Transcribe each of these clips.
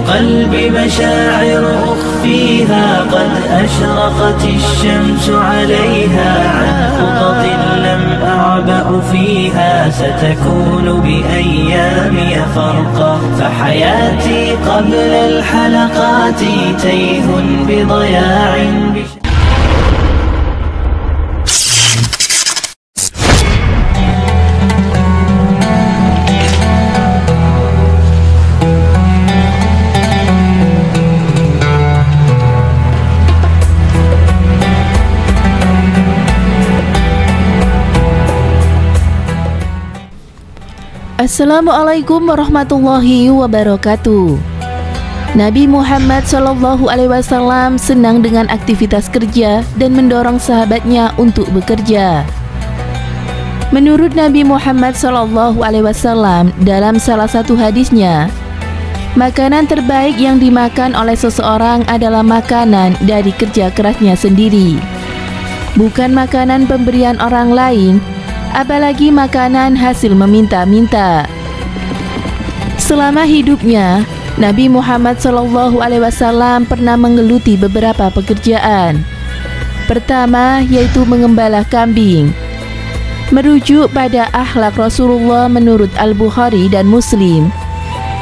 قلبي مشاعر أخفيها قد أشرقت الشمس عليها عن خطط لم أعبأ فيها ستكون بأيامي فرقا فحياتي قبل الحلقات تيه بضياع Assalamualaikum warahmatullahi wabarakatuh. Nabi Muhammad SAW senang dengan aktivitas kerja dan mendorong sahabatnya untuk bekerja. Menurut Nabi Muhammad SAW dalam salah satu hadisnya, makanan terbaik yang dimakan oleh seseorang adalah makanan dari kerja kerasnya sendiri, bukan makanan pemberian orang lain, apalagi makanan hasil meminta-minta. Selama hidupnya, Nabi Muhammad SAW pernah menggeluti beberapa pekerjaan. Pertama, yaitu mengembala kambing. Merujuk pada akhlak Rasulullah menurut Al-Bukhari dan Muslim,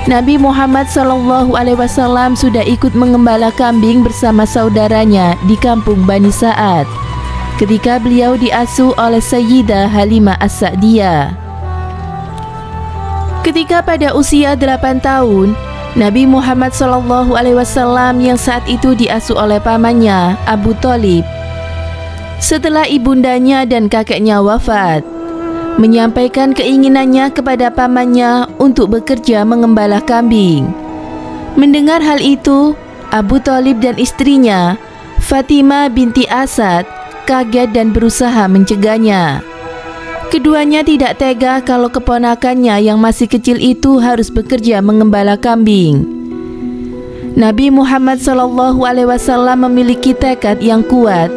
Nabi Muhammad SAW sudah ikut mengembala kambing bersama saudaranya di kampung Bani Sa'ad ketika beliau diasuh oleh Sayyidah Halimah As-Sa'diyah. Ketika pada usia 8 tahun, Nabi Muhammad SAW yang saat itu diasuh oleh pamannya Abu Thalib, setelah ibundanya dan kakeknya wafat, menyampaikan keinginannya kepada pamannya untuk bekerja mengembala kambing. Mendengar hal itu, Abu Thalib dan istrinya Fatimah binti Asad kaget dan berusaha mencegahnya. Keduanya tidak tega kalau keponakannya yang masih kecil itu harus bekerja mengembala kambing. Nabi Muhammad SAW memiliki tekad yang kuat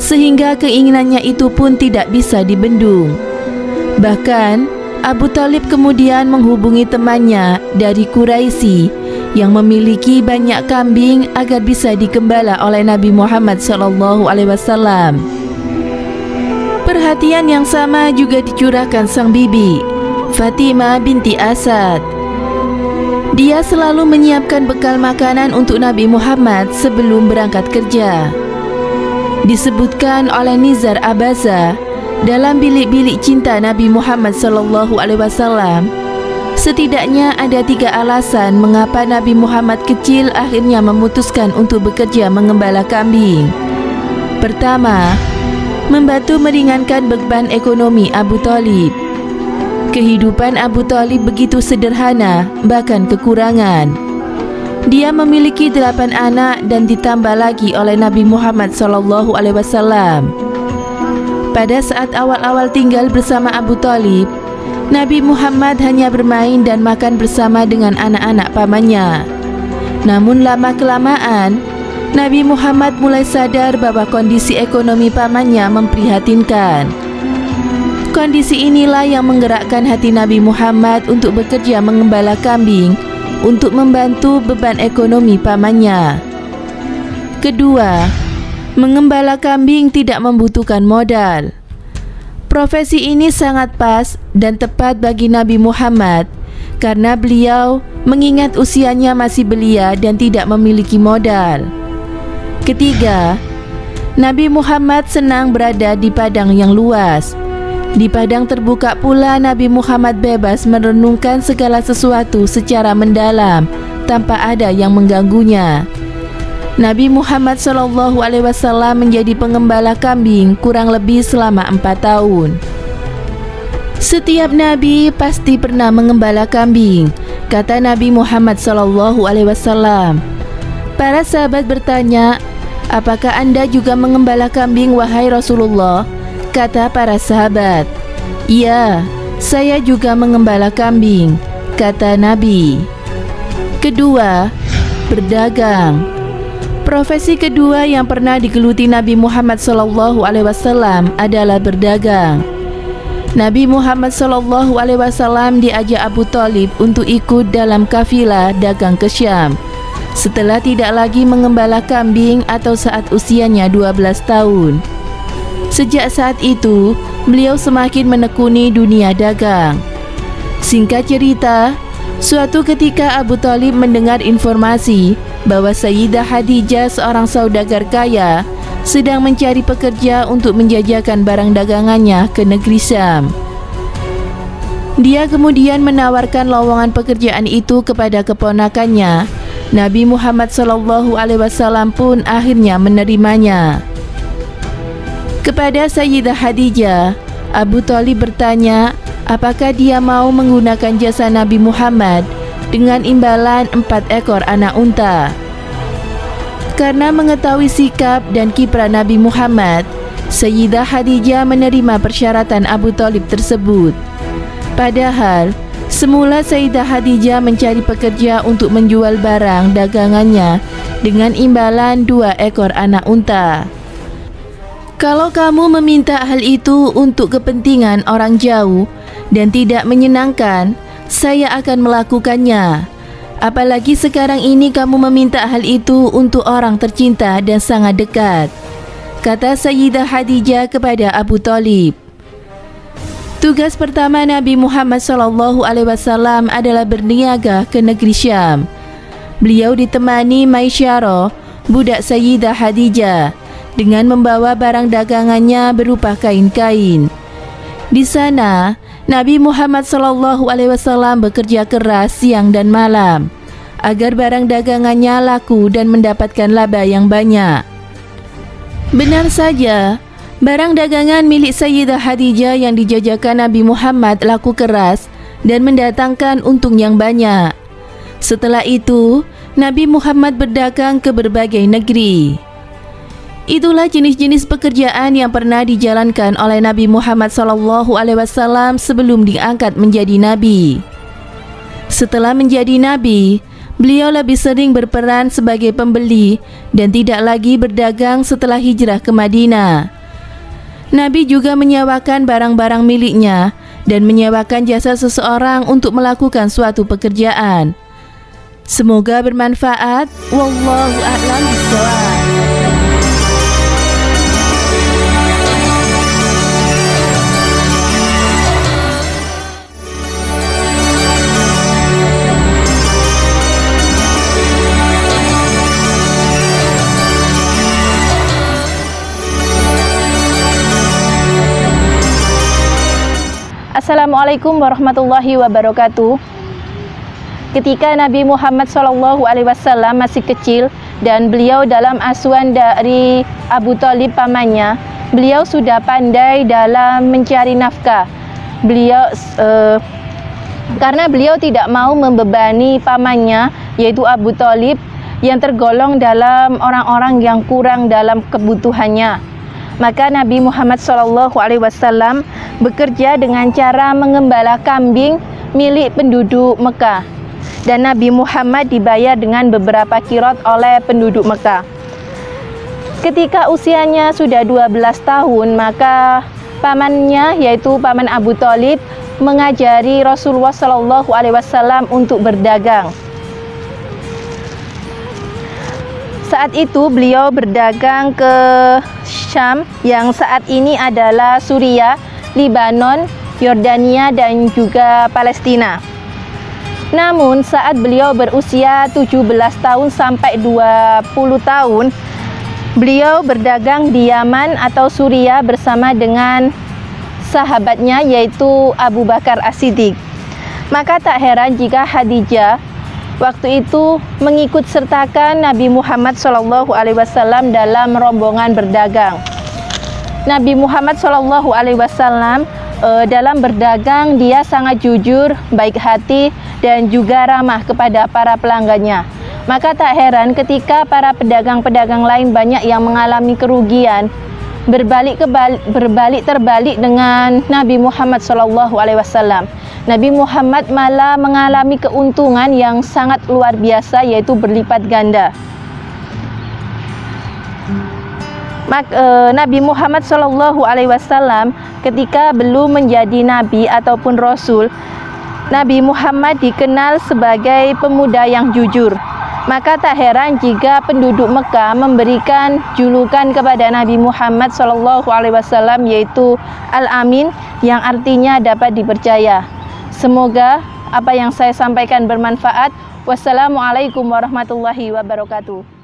sehingga keinginannya itu pun tidak bisa dibendung. Bahkan Abu Thalib kemudian menghubungi temannya dari Quraisy yang memiliki banyak kambing agar bisa digembala oleh Nabi Muhammad SAW. Perhatian yang sama juga dicurahkan sang bibi, Fatimah binti Asad. Dia selalu menyiapkan bekal makanan untuk Nabi Muhammad sebelum berangkat kerja. Disebutkan oleh Nizar Abaza dalam Bilik-bilik Cinta Nabi Muhammad SAW, setidaknya ada 3 alasan mengapa Nabi Muhammad kecil akhirnya memutuskan untuk bekerja mengembala kambing. Pertama, membantu meringankan beban ekonomi Abu Thalib. Kehidupan Abu Thalib begitu sederhana, bahkan kekurangan. Dia memiliki 8 anak dan ditambah lagi oleh Nabi Muhammad SAW. Pada saat awal-awal tinggal bersama Abu Thalib, Nabi Muhammad hanya bermain dan makan bersama dengan anak-anak pamannya. Namun lama-kelamaan, Nabi Muhammad mulai sadar bahwa kondisi ekonomi pamannya memprihatinkan. Kondisi inilah yang menggerakkan hati Nabi Muhammad untuk bekerja mengembala kambing untuk membantu beban ekonomi pamannya. Kedua, mengembala kambing tidak membutuhkan modal. Profesi ini sangat pas dan tepat bagi Nabi Muhammad karena beliau mengingat usianya masih belia dan tidak memiliki modal. Ketiga, Nabi Muhammad senang berada di padang yang luas. Di padang terbuka pula Nabi Muhammad bebas merenungkan segala sesuatu secara mendalam tanpa ada yang mengganggunya. Nabi Muhammad SAW menjadi pengembala kambing kurang lebih selama 4 tahun. Setiap Nabi pasti pernah mengembala kambing, kata Nabi Muhammad SAW. Para sahabat bertanya, apakah Anda juga mengembala kambing wahai Rasulullah? Kata para sahabat, iya, saya juga mengembala kambing, kata Nabi. Kedua, berdagang. Profesi kedua yang pernah digeluti Nabi Muhammad SAW adalah berdagang. Nabi Muhammad SAW diajak Abu Thalib untuk ikut dalam kafilah dagang ke Syam setelah tidak lagi mengembala kambing atau saat usianya 12 tahun. Sejak saat itu, beliau semakin menekuni dunia dagang. Singkat cerita, suatu ketika Abu Thalib mendengar informasi bahwa Sayyidah Khadijah, seorang saudagar kaya, sedang mencari pekerja untuk menjajakan barang dagangannya ke negeri Syam. Dia kemudian menawarkan lowongan pekerjaan itu kepada keponakannya. Nabi Muhammad SAW pun akhirnya menerimanya. Kepada Sayyidah Khadijah, Abu Thalib bertanya apakah dia mau menggunakan jasa Nabi Muhammad dengan imbalan 4 ekor anak unta. Karena mengetahui sikap dan kiprah Nabi Muhammad, Sayyidah Khadijah menerima persyaratan Abu Thalib tersebut. Padahal, semula Sayyidah Khadijah mencari pekerja untuk menjual barang dagangannya dengan imbalan 2 ekor anak unta. Kalau kamu meminta hal itu untuk kepentingan orang jauh dan tidak menyenangkan, saya akan melakukannya. Apalagi sekarang ini kamu meminta hal itu untuk orang tercinta dan sangat dekat, kata Sayyidah Khadijah kepada Abu Thalib. Tugas pertama Nabi Muhammad SAW adalah berniaga ke negeri Syam. Beliau ditemani Maisyarah, budak Sayyidah Khadijah, dengan membawa barang dagangannya berupa kain-kain. Di sana, Nabi Muhammad SAW bekerja keras siang dan malam agar barang dagangannya laku dan mendapatkan laba yang banyak. Benar saja, barang dagangan milik Sayyidah Khadijah yang dijajakan Nabi Muhammad laku keras dan mendatangkan untung yang banyak. Setelah itu, Nabi Muhammad berdagang ke berbagai negeri. Itulah jenis-jenis pekerjaan yang pernah dijalankan oleh Nabi Muhammad SAW sebelum diangkat menjadi Nabi. Setelah menjadi Nabi, beliau lebih sering berperan sebagai pembeli dan tidak lagi berdagang setelah hijrah ke Madinah. Nabi juga menyewakan barang-barang miliknya dan menyewakan jasa seseorang untuk melakukan suatu pekerjaan. Semoga bermanfaat. Wallahu a'lam bishawab. Assalamualaikum warahmatullahi wabarakatuh. Ketika Nabi Muhammad SAW masih kecil dan beliau dalam asuhan dari Abu Thalib pamannya, beliau sudah pandai dalam mencari nafkah. Karena beliau tidak mau membebani pamannya, yaitu Abu Thalib, yang tergolong dalam orang-orang yang kurang dalam kebutuhannya. Maka Nabi Muhammad SAW bekerja dengan cara mengembala kambing milik penduduk Mekah, dan Nabi Muhammad dibayar dengan beberapa kirot oleh penduduk Mekah. Ketika usianya sudah 12 tahun, maka pamannya, yaitu paman Abu Thalib, mengajari Rasulullah SAW untuk berdagang. Saat itu beliau berdagang ke Syam, yang saat ini adalah Suriah, Lebanon, Yordania, dan juga Palestina. Namun saat beliau berusia 17 tahun sampai 20 tahun, beliau berdagang di Yaman atau Suriah bersama dengan sahabatnya, yaitu Abu Bakar As-Siddiq. Maka tak heran jika Khadijah waktu itu mengikut sertakan Nabi Muhammad SAW dalam rombongan berdagang. Nabi Muhammad SAW dalam berdagang dia sangat jujur, baik hati, dan juga ramah kepada para pelanggannya. Maka tak heran ketika para pedagang-pedagang lain banyak yang mengalami kerugian, berbalik terbalik dengan Nabi Muhammad SAW. Nabi Muhammad malah mengalami keuntungan yang sangat luar biasa, yaitu berlipat ganda. Nabi Muhammad SAW ketika belum menjadi nabi ataupun rasul, Nabi Muhammad dikenal sebagai pemuda yang jujur. Maka tak heran jika penduduk Mekah memberikan julukan kepada Nabi Muhammad SAW yaitu Al-Amin, yang artinya dapat dipercaya. Semoga apa yang saya sampaikan bermanfaat. Wassalamualaikum warahmatullahi wabarakatuh.